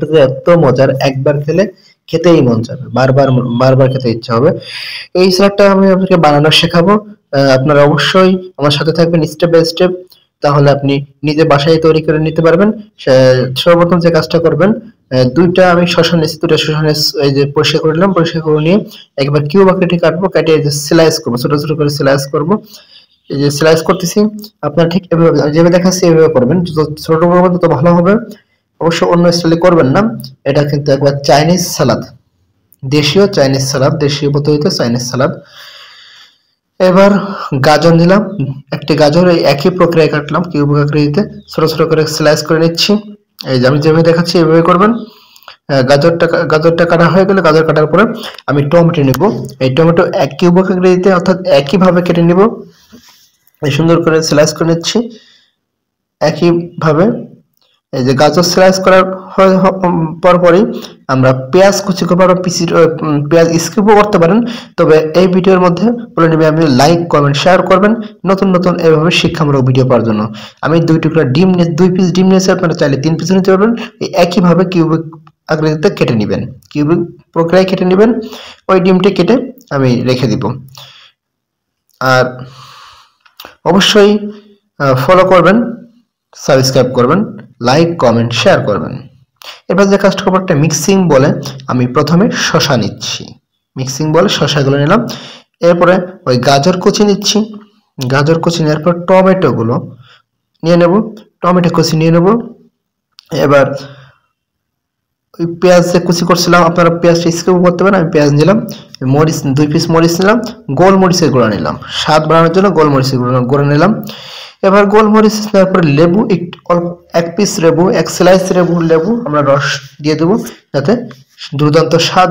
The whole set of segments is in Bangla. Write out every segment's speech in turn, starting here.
স্যালাডটা যে এত মজার, একবার খেলে খেতেই মন চাবে, বারবার বারবার খেতে ইচ্ছা হবে। এই স্যালাডটা আমি আপনাকে বানানো শেখাবো। আপনারা অবশ্যই আমার সাথে থাকবেন স্টেপ বাই স্টেপ, তাহলে আপনি নিজে বাসায় তৈরি করে নিতে পারবেন। সর্বপ্রথম যে কাজটা করবেন, দুইটা আমি শসা নিয়েছি, দুইটা শসা এই যে পরিষ্কার করে নিলাম, পরিষ্কার করে নিয়ে একবার কিউব আকারে কাটবো, কেটে এই যে স্লাইস করবো, ছোট ছোট করে স্লাইস করবো। এই যে স্লাইস করতেছি, আপনারা ঠিক এভাবে যেভাবে দেখাচ্ছি এভাবে করবেন, যত ছোট করবেন তত ভালো হবে। অবশ্য অন্য স্টাইলে করবেন না, এটা কিন্তু একবার চাইনিজ সালাদ, দেশীয় চাইনিজ সালাদ, দেশীয় পদ্ধতিতে চাইনিজ সালাদ। এবার গাজর নিলাম, একটি গাজর এই একই প্রক্রিয়ায় কাটলাম, কিউব আকৃতিতে ছোট ছোট করে স্লাইস করে নিচ্ছি। এই যে আমি যেভাবে দেখাচ্ছি এভাবে করবেন। গাজরটা কাটা হয়ে গেলে, গাজর কাটার পরে আমি টমেটো নিব। এই টমেটো এক কিউব আকৃতিতে অর্থাৎ একইভাবে কেটে নিব, সুন্দর করে স্লাইস করে নিচ্ছি একইভাবে। এই যে গাজর স্লাইস করার পরপরই আমরা পেঁয়াজ কুচি করবো, পেঁয়াজ স্কিপও করতে পারেন, তবে এই ভিডিওর মধ্যে বলে নেবে আপনি লাইক কমেন্ট শেয়ার করবেন নতুন নতুন এভাবে শিক্ষামূলক ভিডিও পাওয়ার জন্য। আমি 2 টুকরা ডিম নিয়ে 2 পিস ডিম নিয়েছি, আপনারা চাইলে 3 পিস নিতে পারবেন। একইভাবে কিউবিক আকৃতিতে কেটে নেবেন, কিউবিক প্রক্রিয়ায় কেটে নেবেন। ওই ডিমটি কেটে আমি রেখে দিব। আর অবশ্যই ফলো করবেন, সাবস্ক্রাইব করবেন, লাইক কমেন্ট শেয়ার করবেন। এবার যে কাজটা করবো, একটা মিক্সিং বলে আমি প্রথমে শসা নিচ্ছি, মিক্সিং বলে শসাগুলো নিলাম। এরপরে ওই গাজর কুচি নিচ্ছি, গাজর কুচি নেওয়ার পর টমেটো গুলো নিয়ে নেব, টমেটো কুচি নিয়ে নেব। এবার ওই পেঁয়াজ যে কুচি করছিলাম, আপনারা পেঁয়াজটা স্কিপ করতে পারেন, আমি পেঁয়াজ নিলাম। মরিচ 2 পিস মরিচ নিলাম, গোলমরিচের গুঁড়া নিলাম, স্বাদ বাড়ানোর জন্য গোলমরিচের গুঁড়া নিলাম। এবার গোলমরিচ নেওয়ার পরে লেবু, এক পিস লেবু, এক স্লাইস লেবু আমরা রস দিয়ে দেবো, যাতে দুর্দান্ত স্বাদ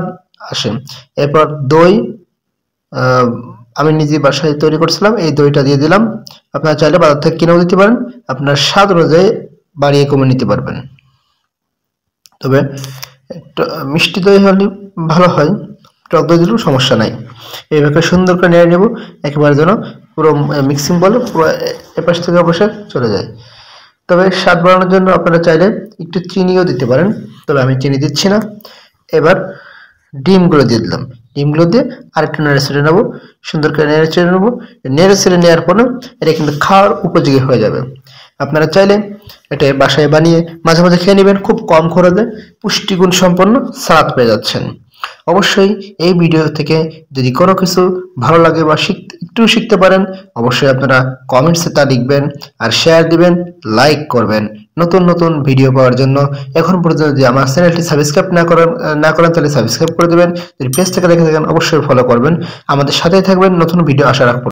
আসে। এরপর দই, আমি নিজে বাসায় তৈরি করছিলাম, এই দইটা দিয়ে দিলাম। আপনারা চাইলে বাজার থেকে কিনেও দিতে পারেন, আপনার স্বাদ অনুযায়ী বাড়িয়ে কমে নিতে পারবেন। তবে মিষ্টি দই হলে ভালো হয়, টক দই দিলেও সমস্যা নাই। এইভাবে সুন্দর করে নিয়ে নেব, একেবারে যেন পুরো মিক্সিং বলে পুরো এপাশ থেকে ওপাশে চলে যায়। তবে স্বাদ বাড়ানোর জন্য আপনারা চাইলে একটু চিনিও দিতে পারেন, তবে আমি চিনি দিচ্ছি না। এবার ডিমগুলো দিয়ে দিলাম, ডিমগুলো দিয়ে আরেকটু নেড়ে ছেড়ে নেবো, সুন্দর করে নেড়ে ছেড়ে নেবো। নেড়ে ছেড়ে নেওয়ার পরে এটা কিন্তু খাওয়ার উপযোগী হয়ে যাবে। আপনারা চাইলে এটা বাসায় বানিয়ে মাঝে মাঝে খেয়ে নেবেন, খুব কম খরচে পুষ্টিগুণ সম্পন্ন সালাদ পেয়ে যাচ্ছেন। অবশ্যই এই ভিডিও থেকে যদি কোনো কিছু ভালো লাগে বা একটু শিখতে পারেন, অবশ্যই আপনারা কমেন্টসে তা লিখবেন আর শেয়ার দিবেন, লাইক করবেন নতুন নতুন ভিডিও পাওয়ার জন্য। এখন পর্যন্ত যদি আমার চ্যানেলটি সাবস্ক্রাইব না করেন তাহলে সাবস্ক্রাইব করে দেবেন। যদি পেজ থেকে দেখে থাকেন অবশ্যই ফলো করবেন, আমাদের সাথেই থাকবেন, নতুন ভিডিও আশা রাখবো।